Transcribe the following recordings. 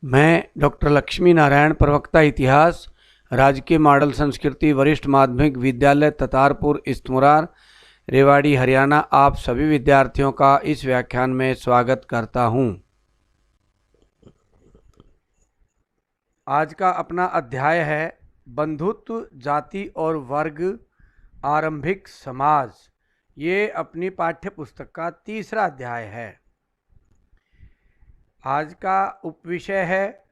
मैं डॉक्टर लक्ष्मी नारायण, प्रवक्ता इतिहास, राजकीय मॉडल संस्कृति वरिष्ठ माध्यमिक विद्यालय ततारपुर इस्तमुरार, रेवाड़ी, हरियाणा, आप सभी विद्यार्थियों का इस व्याख्यान में स्वागत करता हूं। आज का अपना अध्याय है बंधुत्व, जाति और वर्ग, आरंभिक समाज। ये अपनी पाठ्य पुस्तक का तीसरा अध्याय है। आज का उपविषय है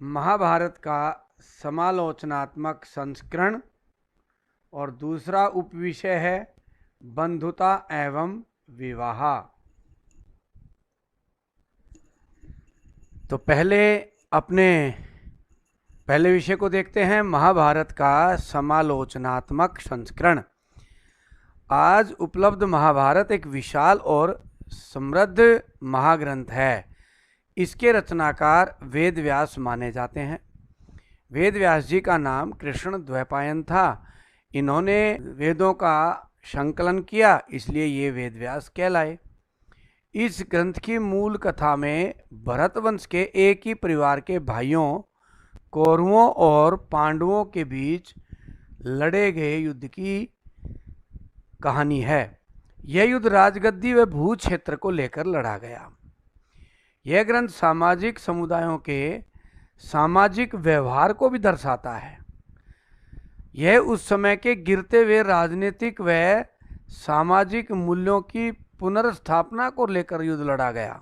महाभारत का समालोचनात्मक संस्करण और दूसरा उपविषय है बंधुता एवं विवाह। तो पहले विषय को देखते हैं, महाभारत का समालोचनात्मक संस्करण। आज उपलब्ध महाभारत एक विशाल और समृद्ध महाग्रंथ है। इसके रचनाकार वेद व्यास माने जाते हैं। वेद व्यास जी का नाम कृष्ण द्वैपायन था। इन्होंने वेदों का संकलन किया, इसलिए ये वेद व्यास कहलाए। इस ग्रंथ की मूल कथा में भरत वंश के एक ही परिवार के भाइयों कौरवों और पांडवों के बीच लड़े गए युद्ध की कहानी है। यह युद्ध राजगद्दी व भू क्षेत्र को लेकर लड़ा गया। यह ग्रंथ सामाजिक समुदायों के सामाजिक व्यवहार को भी दर्शाता है। यह उस समय के गिरते हुए राजनीतिक व सामाजिक मूल्यों की पुनर्स्थापना को लेकर युद्ध लड़ा गया।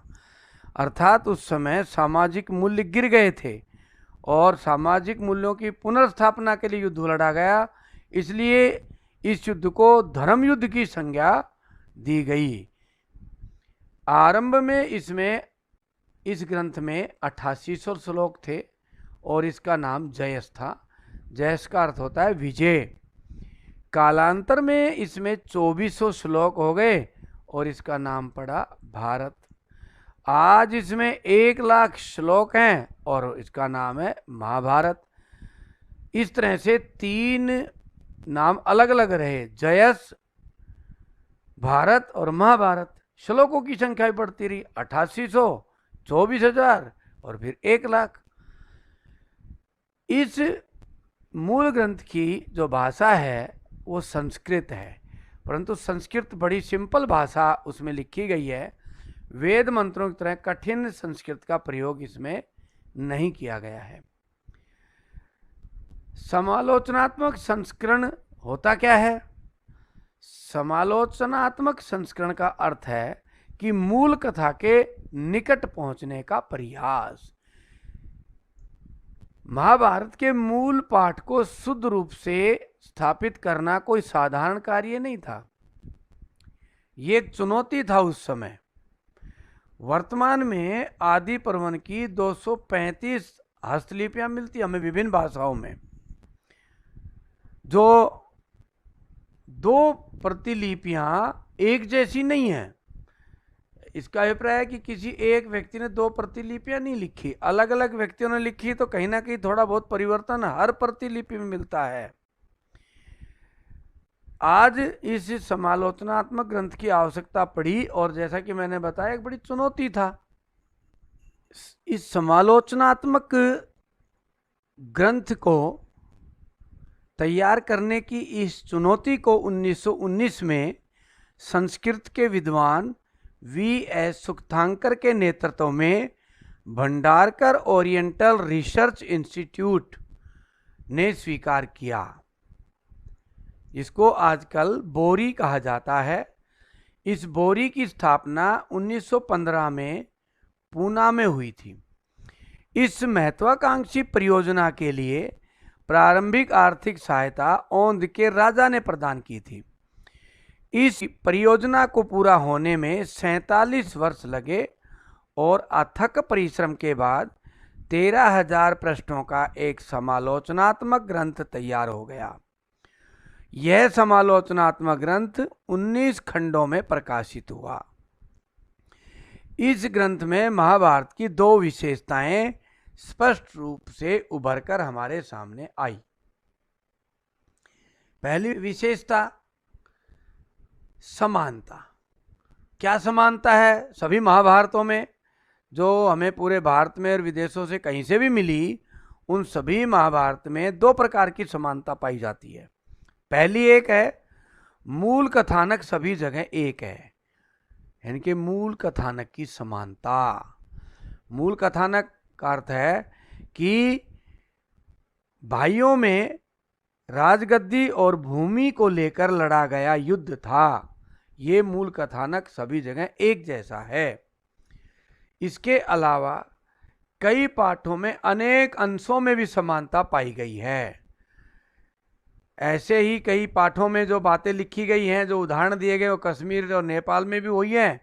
अर्थात उस समय सामाजिक मूल्य गिर गए थे और सामाजिक मूल्यों की पुनर्स्थापना के लिए युद्ध लड़ा गया, इसलिए इस युद्ध को धर्म युद्ध की संज्ञा दी गई। आरंभ में इस ग्रंथ में 8800 श्लोक थे और इसका नाम जयस था। जयस का अर्थ होता है विजय। कालांतर में इसमें 2400 श्लोक हो गए और इसका नाम पड़ा भारत। आज इसमें 1,00,000 श्लोक हैं और इसका नाम है महाभारत। इस तरह से 3 नाम अलग अलग रहे, जयस, भारत और महाभारत। श्लोकों की संख्या भी बढ़ती रही, 8800, 24,000 और फिर 1,00,000। इस मूल ग्रंथ की जो भाषा है वो संस्कृत है, परंतु संस्कृत बड़ी सिंपल भाषा उसमें लिखी गई है। वेद मंत्रों की तरह कठिन संस्कृत का प्रयोग इसमें नहीं किया गया है। समालोचनात्मक संस्करण होता क्या है? समालोचनात्मक संस्करण का अर्थ है कि मूल कथा के निकट पहुंचने का प्रयास। महाभारत के मूल पाठ को शुद्ध रूप से स्थापित करना कोई साधारण कार्य नहीं था। ये एक चुनौती था उस समय। वर्तमान में आदि पर्वन की 235 हस्तलिपियां मिलती हमें विभिन्न भाषाओं में, जो 2 प्रतिलिपियां एक जैसी नहीं है। इसका अभिप्राय है कि किसी एक व्यक्ति ने 2 प्रतिलिपियां नहीं लिखी, अलग अलग व्यक्तियों ने लिखी, तो कहीं ना कहीं थोड़ा बहुत परिवर्तन हर प्रतिलिपि में मिलता है। आज इस समालोचनात्मक ग्रंथ की आवश्यकता पड़ी और जैसा कि मैंने बताया एक बड़ी चुनौती था। इस समालोचनात्मक ग्रंथ को तैयार करने की इस चुनौती को 1919 में संस्कृत के विद्वान V.S. सुक्तांकर के नेतृत्व में भंडारकर ओरिएंटल रिसर्च इंस्टीट्यूट ने स्वीकार किया। इसको आजकल बोरी कहा जाता है। इस बोरी की स्थापना 1915 में पूना में हुई थी। इस महत्वाकांक्षी परियोजना के लिए प्रारंभिक आर्थिक सहायता औंध के राजा ने प्रदान की थी। इस परियोजना को पूरा होने में 47 वर्ष लगे और अथक परिश्रम के बाद 13,000 पृष्ठों का एक समालोचनात्मक ग्रंथ तैयार हो गया। यह समालोचनात्मक ग्रंथ 19 खंडों में प्रकाशित हुआ। इस ग्रंथ में महाभारत की 2 विशेषताएं स्पष्ट रूप से उभरकर हमारे सामने आई। पहली विशेषता समानता। क्या समानता है सभी महाभारतों में? जो हमें पूरे भारत में और विदेशों से कहीं से भी मिली, उन सभी महाभारत में दो प्रकार की समानता पाई जाती है। पहली एक है मूल कथानक सभी जगह एक है, यानी कि मूल कथानक की समानता। मूल कथानक का अर्थ है कि भाइयों में राजगद्दी और भूमि को लेकर लड़ा गया युद्ध था। ये मूल कथानक सभी जगह एक जैसा है। इसके अलावा कई पाठों में अनेक अंशों में भी समानता पाई गई है। ऐसे ही कई पाठों में जो बातें लिखी गई हैं, जो उदाहरण दिए गए, वो कश्मीर और नेपाल में भी हुई हैं,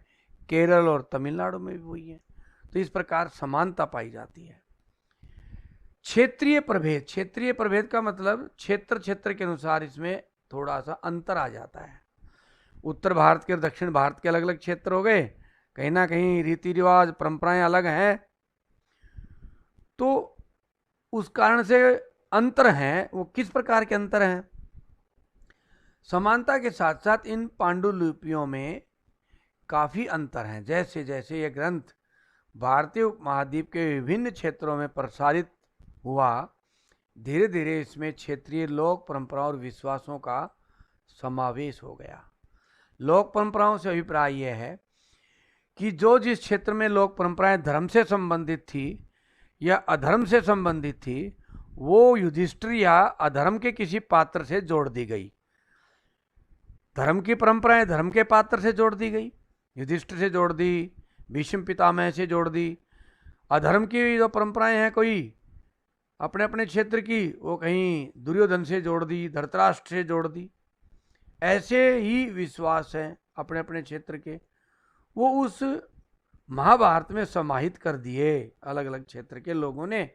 केरल और तमिलनाडु में भी हुई हैं। तो इस प्रकार समानता पाई जाती है। क्षेत्रीय प्रभेद, क्षेत्रीय प्रभेद का मतलब क्षेत्र क्षेत्र के अनुसार इसमें थोड़ा सा अंतर आ जाता है। उत्तर भारत के और दक्षिण भारत के अलग अलग क्षेत्र हो गए, कहीं ना कहीं रीति रिवाज परंपराएं अलग हैं, तो उस कारण से अंतर हैं। वो किस प्रकार के अंतर हैं? समानता के साथ साथ इन पांडुलिपियों में काफ़ी अंतर हैं। जैसे जैसे ये ग्रंथ भारतीय उपमहाद्वीप के विभिन्न क्षेत्रों में प्रसारित हुआ, धीरे धीरे इसमें क्षेत्रीय लोक परंपराओं और विश्वासों का समावेश हो गया। लोक परंपराओं से अभिप्राय यह है कि जो जिस क्षेत्र में लोक परंपराएं धर्म से संबंधित थी या अधर्म से संबंधित थी, वो युधिष्ठिर या अधर्म के किसी पात्र से जोड़ दी गई। धर्म की परंपराएं धर्म के पात्र से जोड़ दी गई, युधिष्ठिर से जोड़ दी, भीष्म पितामह से जोड़ दी। अधर्म की जो परंपराएं हैं कोई अपने अपने क्षेत्र की, वो कहीं दुर्योधन से जोड़ दी, धृतराष्ट्र से जोड़ दी। ऐसे ही विश्वास हैं अपने अपने क्षेत्र के, वो उस महाभारत में समाहित कर दिए अलग अलग क्षेत्र के लोगों ने।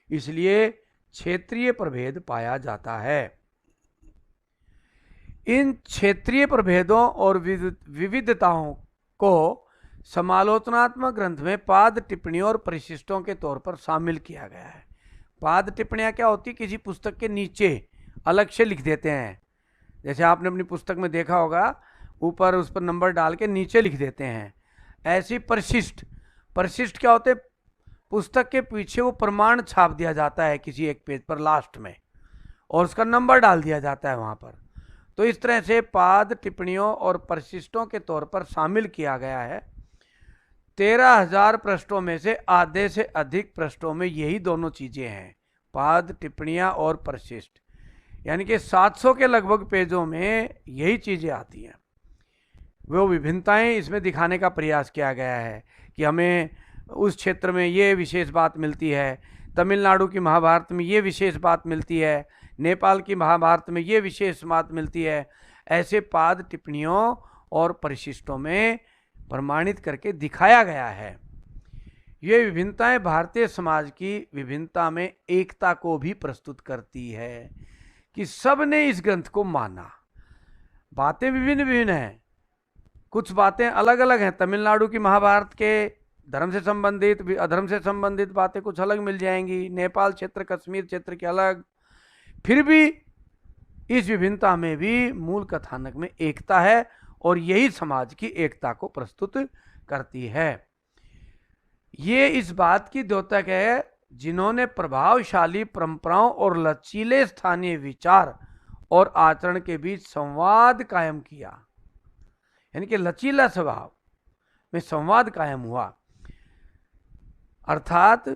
इसलिए क्षेत्रीय प्रभेद पाया जाता है। इन क्षेत्रीय प्रभेदों और विविधताओं को समालोचनात्मक ग्रंथ में पाद टिप्पणियों और परिशिष्टों के तौर पर शामिल किया गया है। पाद टिप्पणियाँ क्या होती है? किसी पुस्तक के नीचे अलग से लिख देते हैं। जैसे आपने अपनी पुस्तक में देखा होगा, ऊपर उस पर नंबर डाल के नीचे लिख देते हैं। ऐसी परिशिष्ट, परिशिष्ट क्या होते? पुस्तक के पीछे वो प्रमाण छाप दिया जाता है किसी एक पेज पर लास्ट में, और उसका नंबर डाल दिया जाता है वहाँ पर। तो इस तरह से पाद टिप्पणियों और परिशिष्टों के तौर पर शामिल किया गया है। 13,000 पृष्ठों में से आधे से अधिक पृष्ठों में यही दोनों चीज़ें हैं, पाद टिप्पणियाँ और परिशिष्ट। यानी कि 700 के लगभग पेजों में यही चीज़ें आती हैं। वो विभिन्नताएं इसमें दिखाने का प्रयास किया गया है कि हमें उस क्षेत्र में ये विशेष बात मिलती है, तमिलनाडु की महाभारत में ये विशेष बात मिलती है, नेपाल की महाभारत में ये विशेष बात मिलती है। ऐसे पाद टिप्पणियों और परिशिष्टों में प्रमाणित करके दिखाया गया है। ये विभिन्नताएं भारतीय समाज की विभिन्नता में एकता को भी प्रस्तुत करती है कि सब ने इस ग्रंथ को माना। बातें विभिन्न विभिन्न हैं, कुछ बातें अलग अलग हैं। तमिलनाडु की महाभारत के धर्म से संबंधित, अधर्म से संबंधित बातें कुछ अलग मिल जाएंगी, नेपाल क्षेत्र, कश्मीर क्षेत्र के अलग। फिर भी इस विभिन्नता में भी मूल कथानक में एकता है, और यही समाज की एकता को प्रस्तुत करती है। ये इस बात की द्योतक है जिन्होंने प्रभावशाली परंपराओं और लचीले स्थानीय विचार और आचरण के बीच संवाद कायम किया, यानी कि लचीला स्वभाव में संवाद कायम हुआ। अर्थात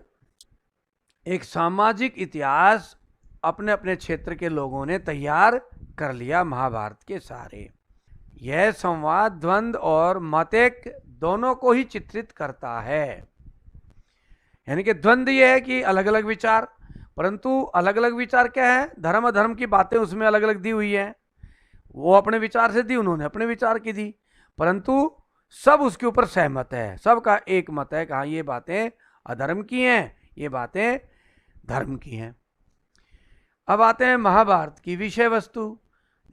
एक सामाजिक इतिहास अपने अपने क्षेत्र के लोगों ने तैयार कर लिया महाभारत के सारे। यह संवाद द्वंद्व और मतेक दोनों को ही चित्रित करता है। यानी कि द्वंद्व यह है कि अलग अलग विचार, परंतु अलग अलग विचार क्या है? धर्म अधर्म की बातें उसमें अलग अलग दी हुई हैं। वो अपने विचार से दी, उन्होंने अपने विचार की दी, परंतु सब उसके ऊपर सहमत है। सबका एक मत है कि हाँ, ये बातें अधर्म की हैं, ये बातें धर्म की हैं। अब आते हैं महाभारत की विषय वस्तु।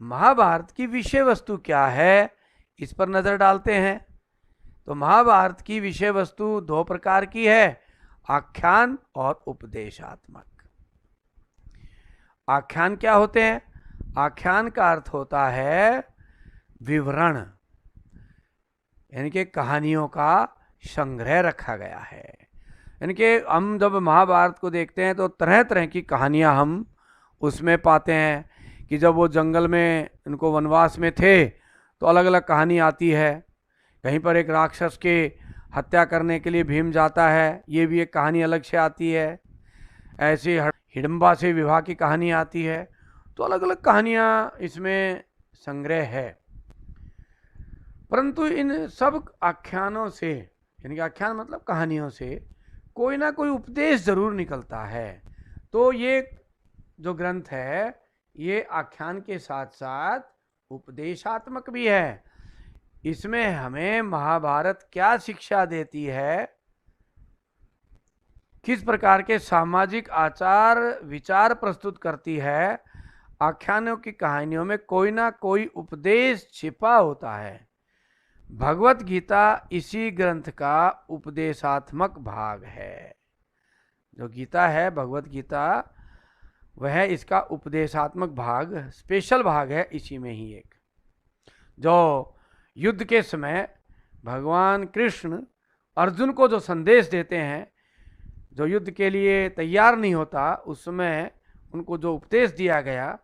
महाभारत की विषय वस्तु क्या है, इस पर नजर डालते हैं। तो महाभारत की विषय वस्तु दो प्रकार की है, आख्यान और उपदेशात्मक। आख्यान क्या होते हैं? आख्यान का अर्थ होता है विवरण, यानी कि कहानियों का संग्रह रखा गया है। यानी कि हम जब महाभारत को देखते हैं तो तरह तरह की कहानियाँ हम उसमें पाते हैं कि जब वो जंगल में उनको वनवास में थे तो अलग अलग कहानी आती है। कहीं पर एक राक्षस के हत्या करने के लिए भीम जाता है, ये भी एक कहानी अलग से आती है। ऐसे हिडम्बा से विवाह की कहानी आती है। तो अलग अलग कहानियाँ इसमें संग्रह है। परंतु इन सब आख्यानों से, यानी कि आख्यान मतलब कहानियों से, कोई ना कोई उपदेश जरूर निकलता है। तो ये जो ग्रंथ है ये आख्यान के साथ साथ उपदेशात्मक भी है। इसमें हमें महाभारत क्या शिक्षा देती है, किस प्रकार के सामाजिक आचार विचार प्रस्तुत करती है, आख्यानों की कहानियों में कोई ना कोई उपदेश छिपा होता है। भगवत गीता इसी ग्रंथ का उपदेशात्मक भाग है। जो गीता है, भगवत गीता, वह इसका उपदेशात्मक भाग, स्पेशल भाग है इसी में ही एक। जो युद्ध के समय भगवान कृष्ण अर्जुन को जो संदेश देते हैं, जो युद्ध के लिए तैयार नहीं होता, उस समय उनको जो उपदेश दिया गया,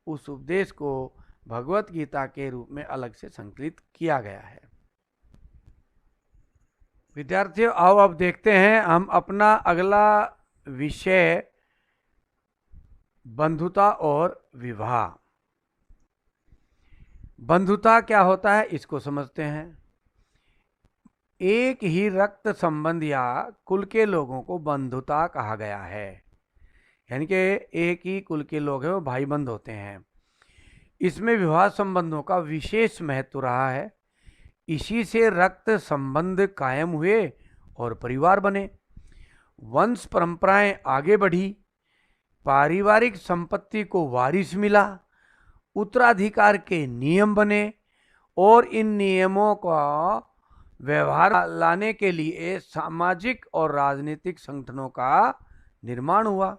उस उपदेश को भगवत गीता के रूप में अलग से संकलित किया गया है। विद्यार्थियों, आओ अब देखते हैं हम अपना अगला विषय, बंधुता और विवाह। बंधुता क्या होता है इसको समझते हैं। एक ही रक्त संबंध या कुल के लोगों को बंधुता कहा गया है। यानी कि एक ही कुल के लोग हैं, वो भाई बंध होते हैं। इसमें विवाह संबंधों का विशेष महत्व रहा है। इसी से रक्त संबंध कायम हुए और परिवार बने, वंश परंपराएं आगे बढ़ी, पारिवारिक संपत्ति को वारिस मिला, उत्तराधिकार के नियम बने और इन नियमों का व्यवहार लाने के लिए सामाजिक और राजनीतिक संगठनों का निर्माण हुआ।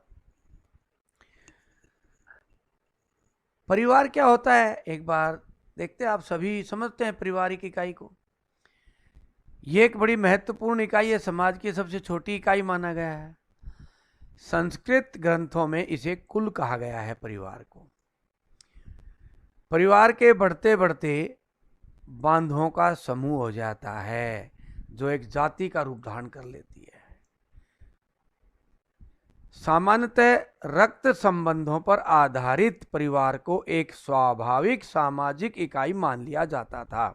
परिवार क्या होता है एक बार देखते हैं। आप सभी समझते हैं पारिवारिक इकाई को। ये एक बड़ी महत्वपूर्ण इकाई है, समाज की सबसे छोटी इकाई माना गया है। संस्कृत ग्रंथों में इसे कुल कहा गया है परिवार को। परिवार के बढ़ते बढ़ते बांधों का समूह हो जाता है, जो एक जाति का रूप धारण कर लेती है। सामान्यतः रक्त संबंधों पर आधारित परिवार को एक स्वाभाविक सामाजिक इकाई मान लिया जाता था।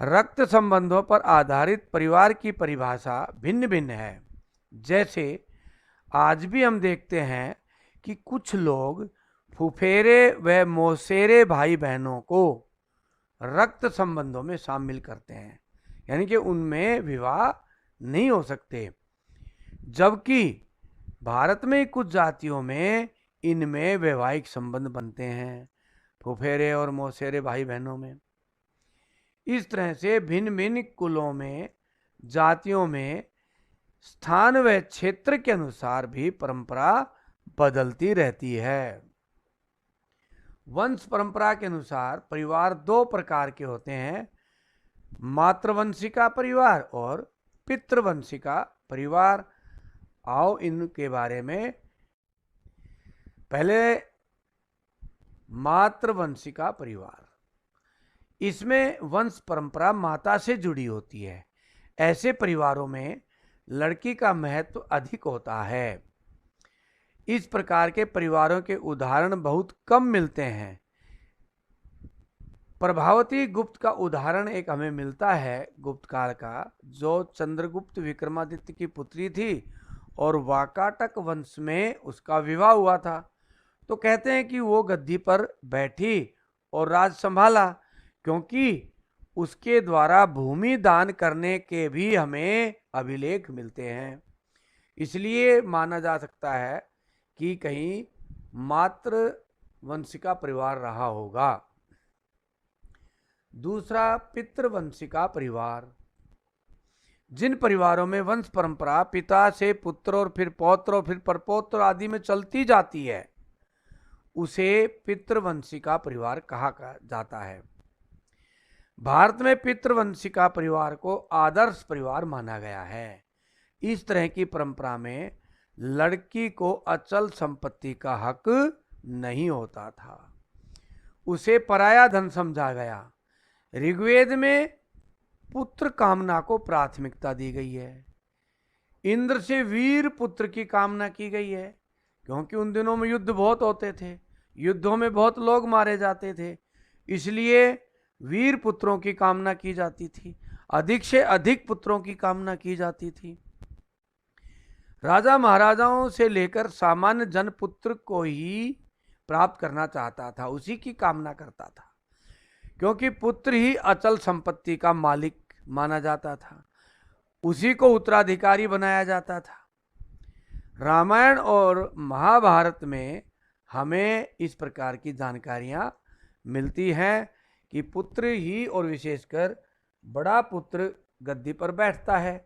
रक्त संबंधों पर आधारित परिवार की परिभाषा भिन्न भिन्न है। जैसे आज भी हम देखते हैं कि कुछ लोग फुफेरे व मौसेरे भाई बहनों को रक्त संबंधों में शामिल करते हैं, यानी कि उनमें विवाह नहीं हो सकते। जबकि भारत में कुछ जातियों में इनमें वैवाहिक संबंध बनते हैं, फुफेरे और मौसेरे भाई बहनों में। इस तरह से भिन्न भिन्न कुलों में, जातियों में स्थान व क्षेत्र के अनुसार भी परंपरा बदलती रहती है। वंश परंपरा के अनुसार परिवार दो प्रकार के होते हैं, मातृवंशिका परिवार और पितृवंशिका परिवार। आओ इनके बारे में। पहले मातृवंशिका परिवार, इसमें वंश परंपरा माता से जुड़ी होती है। ऐसे परिवारों में लड़की का महत्व अधिक होता है। इस प्रकार के परिवारों के उदाहरण बहुत कम मिलते हैं। प्रभावती गुप्त का उदाहरण एक हमें मिलता है गुप्त काल का, जो चंद्रगुप्त विक्रमादित्य की पुत्री थी और वाकाटक वंश में उसका विवाह हुआ था। तो कहते हैं कि वो गद्दी पर बैठी और राज संभाला, क्योंकि उसके द्वारा भूमि दान करने के भी हमें अभिलेख मिलते हैं। इसलिए माना जा सकता है कि कहीं मातृवंशिका परिवार रहा होगा। दूसरा, पितृवंशिका परिवार। जिन परिवारों में वंश परंपरा पिता से पुत्र और फिर पौत्र और फिर परपौत्र आदि में चलती जाती है, उसे पितृवंशिका परिवार कहा जाता है। भारत में पितृवंशिका परिवार को आदर्श परिवार माना गया है, इस तरह की परंपरा में लड़की को अचल संपत्ति का हक नहीं होता था, उसे पराया धन समझा गया। ऋग्वेद में पुत्र कामना को प्राथमिकता दी गई है। इंद्र से वीर पुत्र की कामना की गई है, क्योंकि उन दिनों में युद्ध बहुत होते थे, युद्धों में बहुत लोग मारे जाते थे, इसलिए वीर पुत्रों की कामना की जाती थी, अधिक से अधिक पुत्रों की कामना की जाती थी। राजा महाराजाओं से लेकर सामान्य जन पुत्र को ही प्राप्त करना चाहता था, उसी की कामना करता था, क्योंकि पुत्र ही अचल संपत्ति का मालिक माना जाता था, उसी को उत्तराधिकारी बनाया जाता था। रामायण और महाभारत में हमें इस प्रकार की जानकारियां मिलती हैं कि पुत्र ही और विशेषकर बड़ा पुत्र गद्दी पर बैठता है।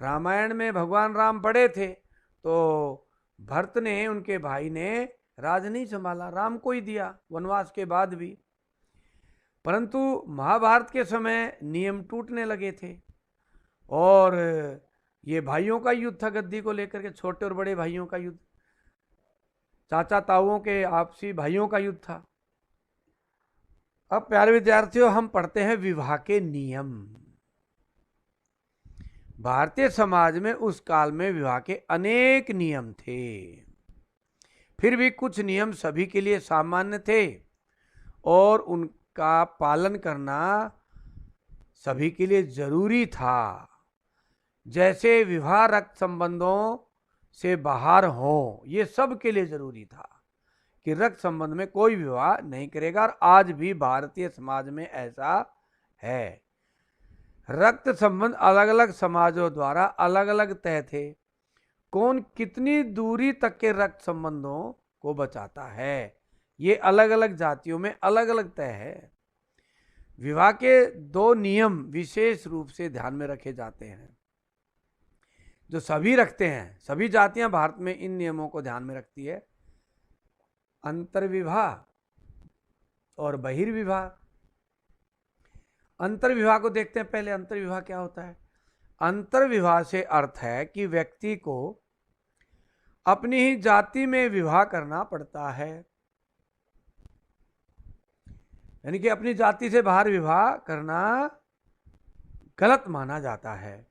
रामायण में भगवान राम बड़े थे, तो भरत ने, उनके भाई ने राज नहीं संभाला, राम को ही दिया वनवास के बाद भी। परंतु महाभारत के समय नियम टूटने लगे थे और ये भाइयों का युद्ध था, गद्दी को लेकर के छोटे और बड़े भाइयों का युद्ध, चाचा ताऊओं के आपसी भाइयों का युद्ध था। अब प्यारे विद्यार्थियों, हम पढ़ते हैं विवाह के नियम। भारतीय समाज में उस काल में विवाह के अनेक नियम थे, फिर भी कुछ नियम सभी के लिए सामान्य थे और उनका पालन करना सभी के लिए जरूरी था। जैसे विवाह रक्त संबंधों से बाहर हो, ये सब के लिए जरूरी था कि रक्त संबंध में कोई विवाह नहीं करेगा, और आज भी भारतीय समाज में ऐसा है। रक्त संबंध अलग अलग समाजों द्वारा अलग अलग तय थे। कौन कितनी दूरी तक के रक्त संबंधों को बचाता है, ये अलग अलग जातियों में अलग अलग तय है। विवाह के 2 नियम विशेष रूप से ध्यान में रखे जाते हैं, जो सभी रखते हैं, सभी जातियां भारत में इन नियमों को ध्यान में रखती है। अंतर्विवाह और बहिर्विवाह। अंतर्विवाह को देखते हैं पहले। अंतर्विवाह क्या होता है? अंतर्विवाह से अर्थ है कि व्यक्ति को अपनी ही जाति में विवाह करना पड़ता है, यानी कि अपनी जाति से बाहर विवाह करना गलत माना जाता है।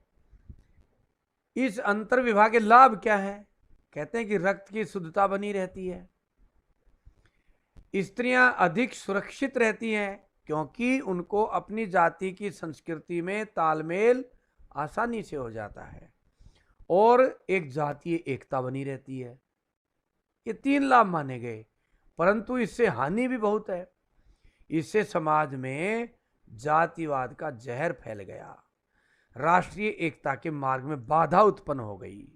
इस अंतर्विवाह के लाभ क्या है? कहते हैं कि रक्त की शुद्धता बनी रहती है, स्त्रियां अधिक सुरक्षित रहती हैं क्योंकि उनको अपनी जाति की संस्कृति में तालमेल आसानी से हो जाता है, और एक जातीय एकता बनी रहती है। ये 3 लाभ माने गए, परंतु इससे हानि भी बहुत है। इससे समाज में जातिवाद का जहर फैल गया, राष्ट्रीय एकता के मार्ग में बाधा उत्पन्न हो गई,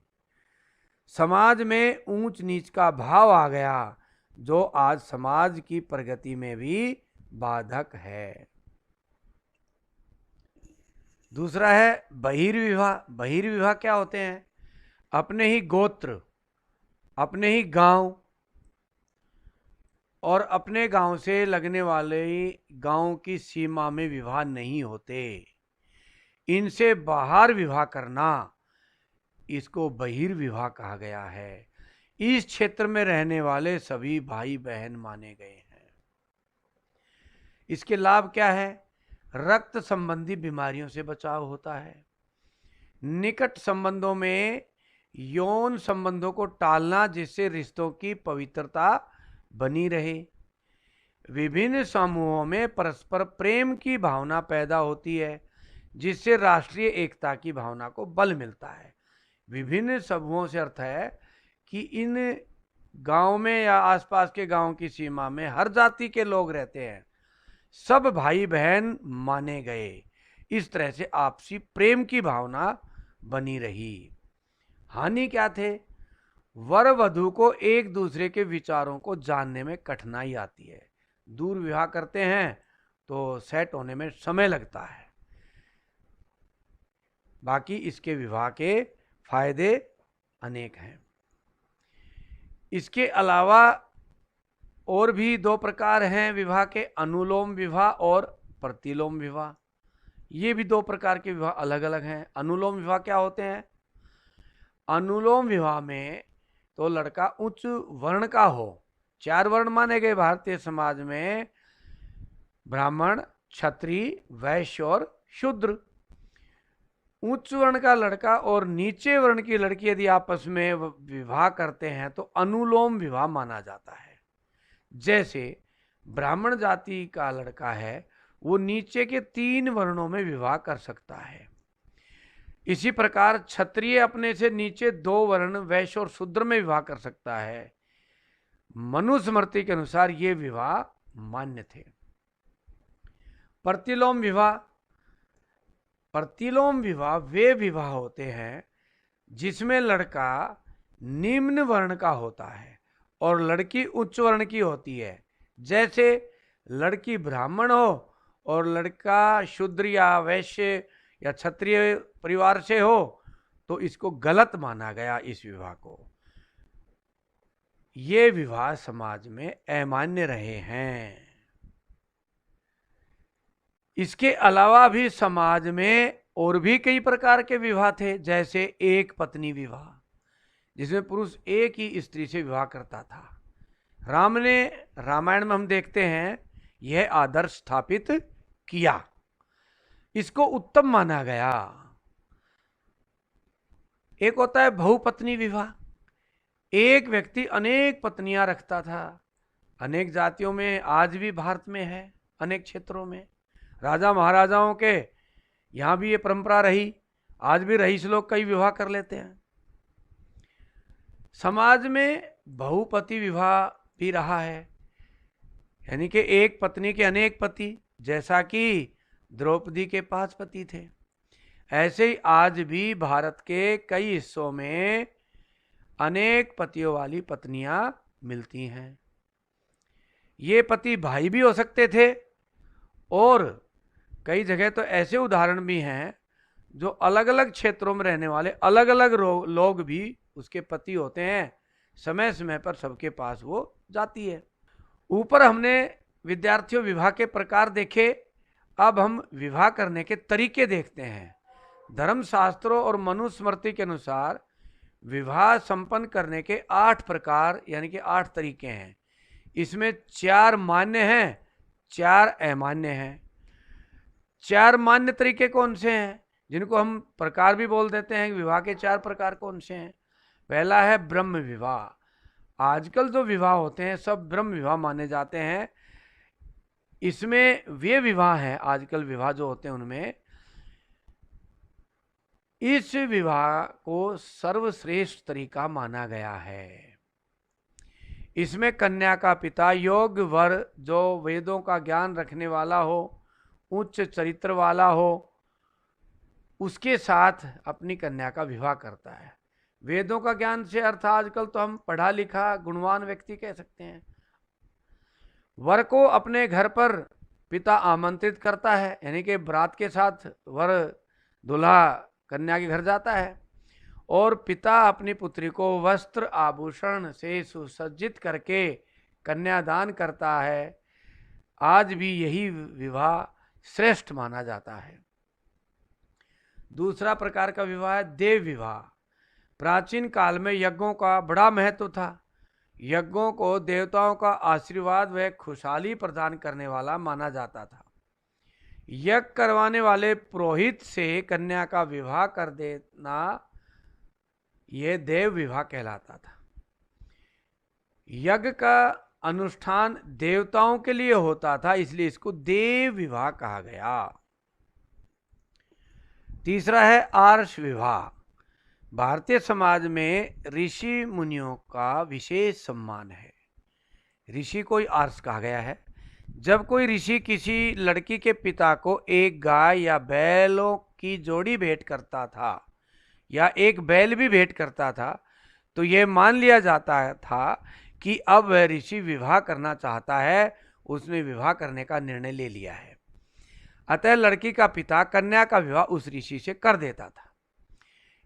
समाज में ऊंच नीच का भाव आ गया, जो आज समाज की प्रगति में भी बाधक है। दूसरा है बहिर्विवाह। बहिर्विवाह क्या होते हैं? अपने ही गोत्र, अपने ही गांव और अपने गांव से लगने वाले गांव की सीमा में विवाह नहीं होते, इनसे बाहर विवाह करना, इसको बहिर्विवाह कहा गया है। इस क्षेत्र में रहने वाले सभी भाई बहन माने गए हैं। इसके लाभ क्या है? रक्त संबंधी बीमारियों से बचाव होता है, निकट संबंधों में यौन संबंधों को टालना जिससे रिश्तों की पवित्रता बनी रहे, विभिन्न समूहों में परस्पर प्रेम की भावना पैदा होती है जिससे राष्ट्रीय एकता की भावना को बल मिलता है। विभिन्न समूहों से अर्थ है कि इन गांव में या आसपास के गांव की सीमा में हर जाति के लोग रहते हैं, सब भाई बहन माने गए, इस तरह से आपसी प्रेम की भावना बनी रही। हानि क्या थे? वर वधु को एक दूसरे के विचारों को जानने में कठिनाई आती है, दूर विवाह करते हैं तो सेट होने में समय लगता है। बाकी इसके विवाह के फायदे अनेक हैं। इसके अलावा और भी 2 प्रकार हैं विवाह के, अनुलोम विवाह और प्रतिलोम विवाह। ये भी 2 प्रकार के विवाह अलग अलग हैं। अनुलोम विवाह क्या होते हैं? अनुलोम विवाह में तो लड़का उच्च वर्ण का हो। 4 वर्ण माने गए भारतीय समाज में, ब्राह्मण, क्षत्रिय, वैश्य और शूद्र। उच्च वर्ण का लड़का और नीचे वर्ण की लड़की यदि आपस में विवाह करते हैं तो अनुलोम विवाह माना जाता है। जैसे ब्राह्मण जाति का लड़का है वो नीचे के 3 वर्णों में विवाह कर सकता है। इसी प्रकार क्षत्रिय अपने से नीचे 2 वर्ण वैश्य और शूद्र में विवाह कर सकता है। मनुस्मृति के अनुसार ये विवाह मान्य थे। प्रतिलोम विवाह। प्रतिलोम विवाह वे विवाह होते हैं जिसमें लड़का निम्न वर्ण का होता है और लड़की उच्च वर्ण की होती है। जैसे लड़की ब्राह्मण हो और लड़का शूद्र या वैश्य या क्षत्रिय परिवार से हो तो इसको गलत माना गया इस विवाह को। ये विवाह समाज में अमान्य रहे हैं। इसके अलावा भी समाज में और भी कई प्रकार के विवाह थे, जैसे एक पत्नी विवाह, जिसमें पुरुष एक ही स्त्री से विवाह करता था। राम ने रामायण में हम देखते हैं यह आदर्श स्थापित किया, इसको उत्तम माना गया। एक होता है बहुपत्नी विवाह। एक व्यक्ति अनेक पत्नियां रखता था। अनेक जातियों में आज भी भारत में है, अनेक क्षेत्रों में राजा महाराजाओं के यहाँ भी ये परंपरा रही। आज भी रईस लोग कई विवाह कर लेते हैं। समाज में बहुपति विवाह भी रहा है, यानी कि एक पत्नी के अनेक पति, जैसा कि द्रौपदी के 5 पति थे। ऐसे ही आज भी भारत के कई हिस्सों में अनेक पतियों वाली पत्नियां मिलती हैं। ये पति भाई भी हो सकते थे और कई जगह तो ऐसे उदाहरण भी हैं जो अलग अलग क्षेत्रों में रहने वाले अलग अलग लोग भी उसके पति होते हैं। समय समय पर सबके पास वो जाती है। ऊपर हमने विद्यार्थियों विवाह के प्रकार देखे, अब हम विवाह करने के तरीके देखते हैं। धर्मशास्त्रों और मनुस्मृति के अनुसार विवाह संपन्न करने के 8 प्रकार यानी कि 8 तरीके हैं। इसमें 4 मान्य हैं, 4 अमान्य हैं। 4 मान्य तरीके कौन से हैं, जिनको हम प्रकार भी बोल देते हैं? विवाह के 4 प्रकार कौन से हैं? पहला है ब्रह्म विवाह। आजकल जो विवाह होते हैं सब ब्रह्म विवाह माने जाते हैं। इसमें वे विवाह हैं, आजकल विवाह जो होते हैं उनमें इस विवाह को सर्वश्रेष्ठ तरीका माना गया है। इसमें कन्या का पिता योग्य वर जो वेदों का ज्ञान रखने वाला हो, उच्च चरित्र वाला हो, उसके साथ अपनी कन्या का विवाह करता है। वेदों का ज्ञान से अर्थ आजकल तो हम पढ़ा लिखा गुणवान व्यक्ति कह सकते हैं। वर को अपने घर पर पिता आमंत्रित करता है, यानी कि बारात के साथ वर दूल्हा कन्या के घर जाता है और पिता अपनी पुत्री को वस्त्र आभूषण से सुसज्जित करके कन्यादान करता है। आज भी यही विवाह श्रेष्ठ माना जाता है। दूसरा प्रकार का विवाह है देव विवाह। प्राचीन काल में यज्ञों का बड़ा महत्व था। यज्ञों को देवताओं का आशीर्वाद व खुशहाली प्रदान करने वाला माना जाता था। यज्ञ करवाने वाले पुरोहित से कन्या का विवाह कर देना यह देव विवाह कहलाता था। यज्ञ का अनुष्ठान देवताओं के लिए होता था, इसलिए इसको देव विवाह कहा गया। तीसरा है आर्ष विवाह। भारतीय समाज में ऋषि मुनियों का विशेष सम्मान है। ऋषि को ही आर्ष कहा गया है। जब कोई ऋषि किसी लड़की के पिता को एक गाय या बैलों की जोड़ी भेंट करता था या एक बैल भी भेंट करता था तो यह मान लिया जाता था कि अब वह ऋषि विवाह करना चाहता है, उसने विवाह करने का निर्णय ले लिया है। अतः लड़की का पिता कन्या का विवाह उस ऋषि से कर देता था।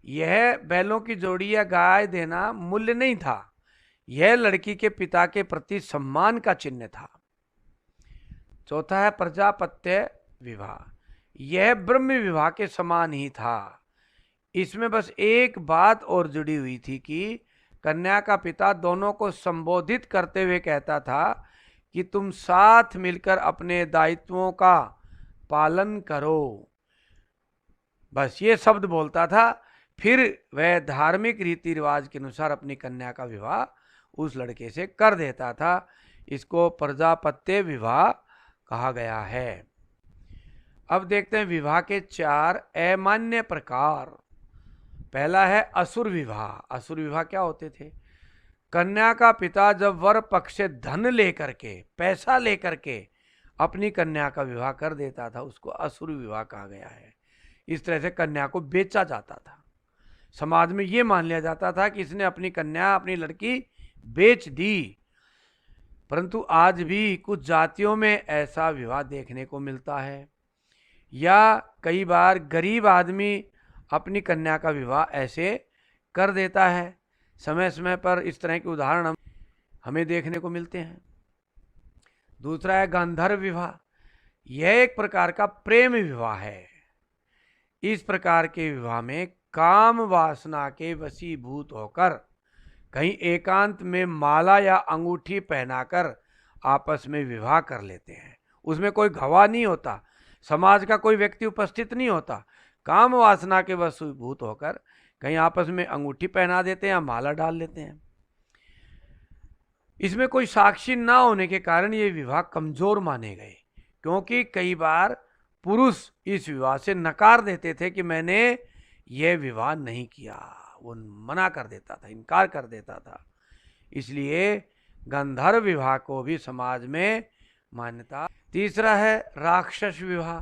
यह बैलों की जोड़ी या गाय देना मूल्य नहीं था, यह लड़की के पिता के प्रति सम्मान का चिन्ह था। चौथा है प्रजापत्य विवाह। यह ब्रह्म विवाह के समान ही था। इसमें बस एक बात और जुड़ी हुई थी कि कन्या का पिता दोनों को संबोधित करते हुए कहता था कि तुम साथ मिलकर अपने दायित्वों का पालन करो। बस ये शब्द बोलता था, फिर वह धार्मिक रीति रिवाज के अनुसार अपनी कन्या का विवाह उस लड़के से कर देता था। इसको प्रजापत्य विवाह कहा गया है। अब देखते हैं विवाह के 4 अमान्य प्रकार। पहला है असुर विवाह। असुर विवाह क्या होते थे? कन्या का पिता जब वर पक्ष से धन लेकर के, पैसा लेकर के अपनी कन्या का विवाह कर देता था, उसको असुर विवाह कहा गया है। इस तरह से कन्या को बेचा जाता था। समाज में यह मान लिया जाता था कि इसने अपनी कन्या, अपनी लड़की बेच दी। परंतु आज भी कुछ जातियों में ऐसा विवाह देखने को मिलता है, या कई बार गरीब आदमी अपनी कन्या का विवाह ऐसे कर देता है। समय समय पर इस तरह के उदाहरण हमें देखने को मिलते हैं। दूसरा है गांधर्व विवाह। यह एक प्रकार का प्रेम विवाह है। इस प्रकार के विवाह में काम वासना के वशीभूत होकर कहीं एकांत में माला या अंगूठी पहनाकर आपस में विवाह कर लेते हैं। उसमें कोई गवाह नहीं होता, समाज का कोई व्यक्ति उपस्थित नहीं होता। काम वासना के वशीभूत होकर कहीं आपस में अंगूठी पहना देते हैं या माला डाल लेते हैं। इसमें कोई साक्षी ना होने के कारण ये विवाह कमजोर माने गए, क्योंकि कई बार पुरुष इस विवाह से नकार देते थे कि मैंने यह विवाह नहीं किया। वो मना कर देता था, इनकार कर देता था। इसलिए गंधर्व विवाह को भी समाज में मान्यता। तीसरा है राक्षस विवाह।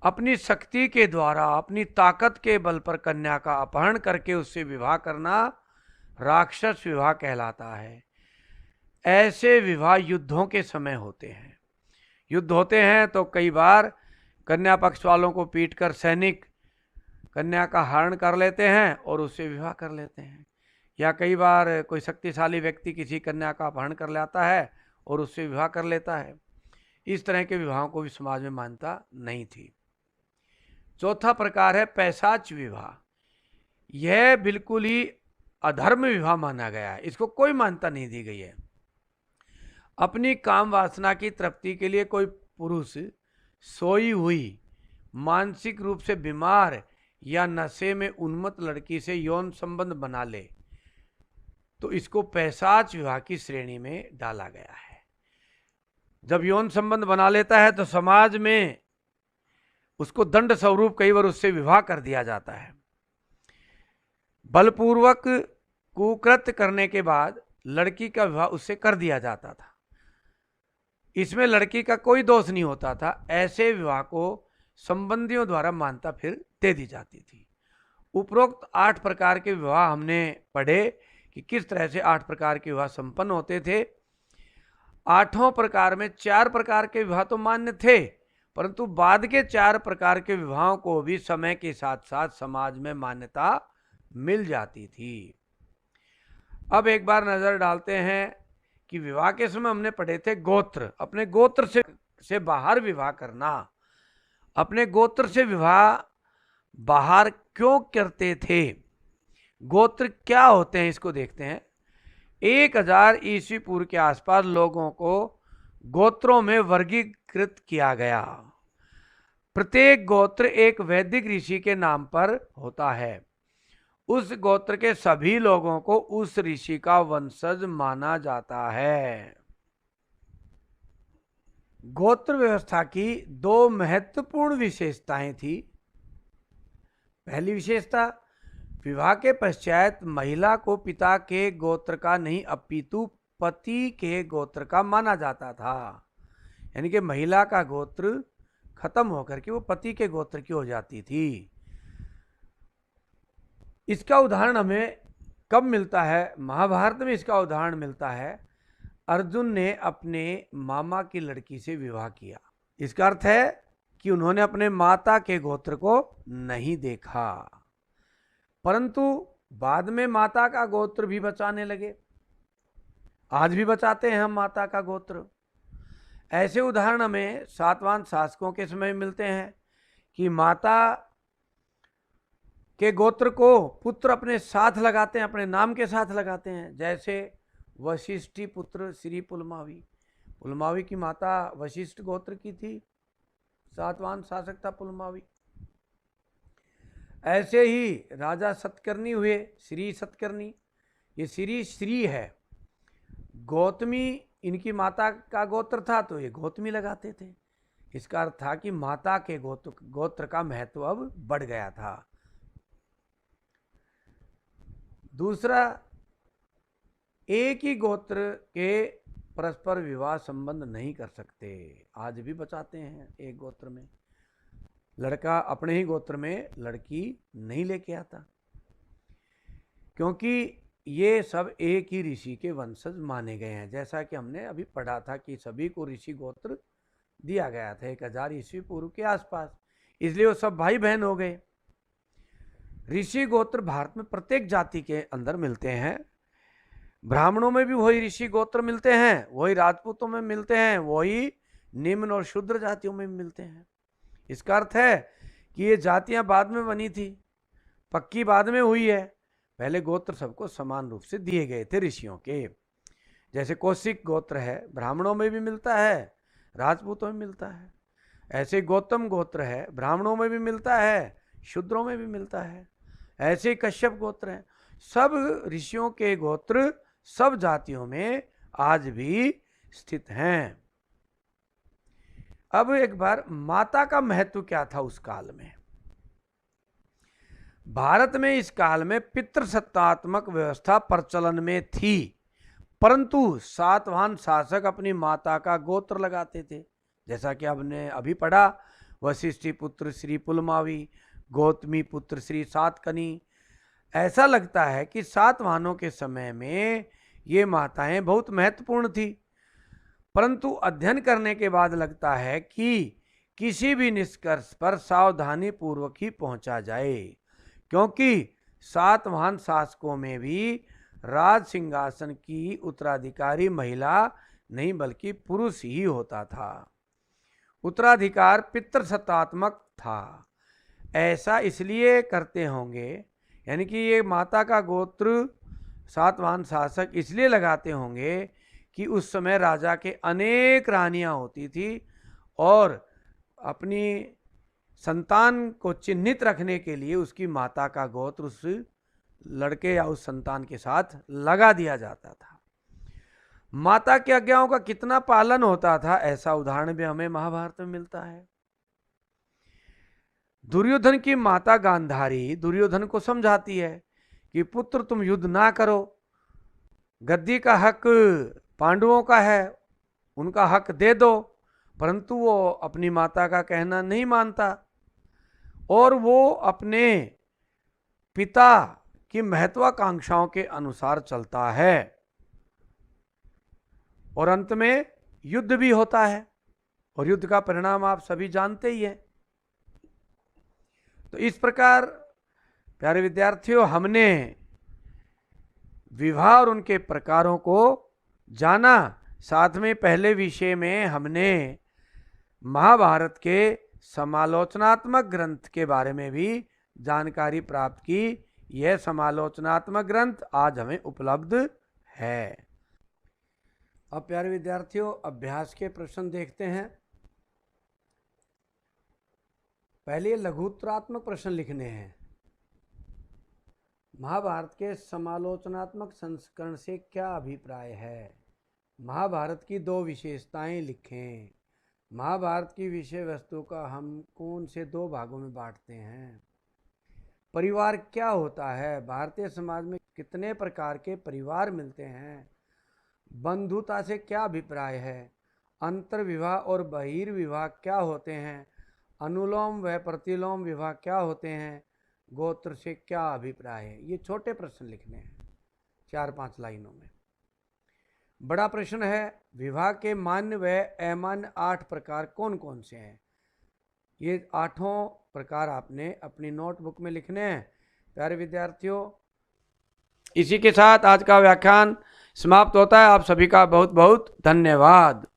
अपनी शक्ति के द्वारा, अपनी ताकत के बल पर कन्या का अपहरण करके उससे विवाह करना राक्षस विवाह कहलाता है। ऐसे विवाह युद्धों के समय होते हैं। युद्ध होते हैं तो कई बार कन्या पक्ष वालों को पीटकर सैनिक कन्या का हरण कर लेते हैं और उससे विवाह कर लेते हैं। या कई बार कोई शक्तिशाली व्यक्ति किसी कन्या का अपहरण कर लाता है और उससे विवाह कर लेता है। इस तरह के विवाहों को भी समाज में मान्यता नहीं थी। चौथा प्रकार है पैशाच विवाह। यह बिल्कुल ही अधर्म विवाह माना गया है। इसको कोई मान्यता नहीं दी गई है। अपनी काम वासना की तृप्ति के लिए कोई पुरुष सोई हुई, मानसिक रूप से बीमार या नशे में उन्मत्त लड़की से यौन संबंध बना ले तो इसको पैशाच विवाह की श्रेणी में डाला गया है। जब यौन संबंध बना लेता है तो समाज में उसको दंड स्वरूप कई बार उससे विवाह कर दिया जाता है। बलपूर्वक कुकृत्य करने के बाद लड़की का विवाह उससे कर दिया जाता था। इसमें लड़की का कोई दोष नहीं होता था। ऐसे विवाह को संबंधियों द्वारा मान्यता फिर दे दी जाती थी। उपरोक्त 8 प्रकार के विवाह हमने पढ़े कि किस तरह से 8 प्रकार के विवाह संपन्न होते थे। 8 प्रकार में 4 प्रकार के विवाह तो मान्य थे, परंतु बाद के 4 प्रकार के विवाहों को भी समय के साथ साथ समाज में मान्यता मिल जाती थी। अब एक बार नजर डालते हैं कि विवाह के समय हमने पढ़े थे गोत्र। अपने गोत्र से बाहर विवाह करना। अपने गोत्र से विवाह बाहर क्यों करते थे? गोत्र क्या होते हैं इसको देखते हैं। 1000 ईस्वी पूर्व के आसपास लोगों को गोत्रों में वर्गीकृत किया गया। प्रत्येक गोत्र एक वैदिक ऋषि के नाम पर होता है। उस गोत्र के सभी लोगों को उस ऋषि का वंशज माना जाता है। गोत्र व्यवस्था की 2 महत्वपूर्ण विशेषताएं थी। पहली विशेषता, विवाह के पश्चात महिला को पिता के गोत्र का नहीं अपितु पति के गोत्र का माना जाता था। यानी कि महिला का गोत्र खत्म होकर के वो पति के गोत्र की हो जाती थी। इसका उदाहरण हमें कब मिलता है? महाभारत में इसका उदाहरण मिलता है। अर्जुन ने अपने मामा की लड़की से विवाह किया। इसका अर्थ है कि उन्होंने अपने माता के गोत्र को नहीं देखा, परंतु बाद में माता का गोत्र भी बचाने लगे। आज भी बचाते हैं हम माता का गोत्र। ऐसे उदाहरण हमें सातवाहन शासकों के समय मिलते हैं कि माता के गोत्र को पुत्र अपने साथ लगाते हैं, अपने नाम के साथ लगाते हैं। जैसे वशिष्ठी पुत्र श्री पुलमावी, पुलमावी की माता वशिष्ठ गोत्र की थी, सातवाहन शासक था पुलमावी। ऐसे ही राजा सतकर्णी हुए, श्री सतकर्णी। ये श्री है, गौतमी इनकी माता का गोत्र था तो ये गौतमी लगाते थे। इसका अर्थ था कि माता के गोत्र का महत्व अब बढ़ गया था। दूसरा, एक ही गोत्र के परस्पर विवाह संबंध नहीं कर सकते, आज भी बचाते हैं। एक गोत्र में लड़का अपने ही गोत्र में लड़की नहीं लेके आता, क्योंकि ये सब एक ही ऋषि के वंशज माने गए हैं। जैसा कि हमने अभी पढ़ा था कि सभी को ऋषि गोत्र दिया गया था 1000 ईस्वी पूर्व के आसपास, इसलिए वो सब भाई बहन हो गए। ऋषि गोत्र भारत में प्रत्येक जाति के अंदर मिलते हैं। ब्राह्मणों में भी वही ऋषि गोत्र मिलते हैं, वही राजपूतों में मिलते हैं, वही निम्न और शूद्र जातियों में भी मिलते हैं। इसका अर्थ है कि ये जातियां बाद में बनी थी, पक्की बाद में हुई है। पहले गोत्र सबको समान रूप से दिए गए थे ऋषियों के। जैसे कौशिक गोत्र है, ब्राह्मणों में भी मिलता है, राजपूतों में मिलता है। ऐसे गौतम गोत्र है, ब्राह्मणों में भी मिलता है, शूद्रों में भी मिलता है। ऐसे कश्यप गोत्र हैं। सब ऋषियों के गोत्र सब जातियों में आज भी स्थित हैं। अब एक बार माता का महत्व क्या था उस काल में। भारत में इस काल में पितृसत्तात्मक व्यवस्था प्रचलन में थी, परंतु सातवाहन शासक अपनी माता का गोत्र लगाते थे। जैसा कि हमने अभी पढ़ा, वशिष्ठी पुत्र श्री पुलमावी, गौतमी पुत्र श्री सातकनी। ऐसा लगता है कि सातवाहनों के समय में ये माताएं बहुत महत्वपूर्ण थी, परंतु अध्ययन करने के बाद लगता है कि किसी भी निष्कर्ष पर सावधानी पूर्वक ही पहुंचा जाए, क्योंकि सातवाहन शासकों में भी राज सिंहासन की उत्तराधिकारी महिला नहीं बल्कि पुरुष ही होता था। उत्तराधिकार पितृसत्तात्मक था। ऐसा इसलिए करते होंगे, यानी कि ये माता का गोत्र सातवाहन शासक इसलिए लगाते होंगे कि उस समय राजा के अनेक रानियां होती थी और अपनी संतान को चिन्हित रखने के लिए उसकी माता का गोत्र उस लड़के या उस संतान के साथ लगा दिया जाता था। माता की आज्ञाओं का कितना पालन होता था, ऐसा उदाहरण भी हमें महाभारत में मिलता है। दुर्योधन की माता गांधारी दुर्योधन को समझाती है कि पुत्र तुम युद्ध ना करो, गद्दी का हक पांडवों का है, उनका हक दे दो। परंतु वो अपनी माता का कहना नहीं मानता और वो अपने पिता की महत्वाकांक्षाओं के अनुसार चलता है और अंत में युद्ध भी होता है और युद्ध का परिणाम आप सभी जानते ही हैं। तो इस प्रकार प्यारे विद्यार्थियों, हमने विवाह और उनके प्रकारों को जाना। साथ में पहले विषय में हमने महाभारत के समालोचनात्मक ग्रंथ के बारे में भी जानकारी प्राप्त की। यह समालोचनात्मक ग्रंथ आज हमें उपलब्ध है। अब प्यारे विद्यार्थियों, अभ्यास के प्रश्न देखते हैं। पहले लघुत्तरात्मक प्रश्न लिखने हैं। महाभारत के समालोचनात्मक संस्करण से क्या अभिप्राय है? महाभारत की 2 विशेषताएं लिखें। महाभारत की विषय वस्तु का हम कौन से 2 भागों में बांटते हैं? परिवार क्या होता है? भारतीय समाज में कितने प्रकार के परिवार मिलते हैं? बंधुता से क्या अभिप्राय है? अंतर्विवाह और बहिर्विवाह क्या होते हैं? अनुलोम व प्रतिलोम विवाह क्या होते हैं? गोत्र से क्या अभिप्राय है? ये छोटे प्रश्न लिखने हैं 4-5 लाइनों में। बड़ा प्रश्न है, विवाह के मान्य व अमान्य 8 प्रकार कौन कौन से हैं? ये 8 प्रकार आपने अपनी नोटबुक में लिखने हैं। प्यारे विद्यार्थियों, इसी के साथ आज का व्याख्यान समाप्त होता है। आप सभी का बहुत बहुत धन्यवाद।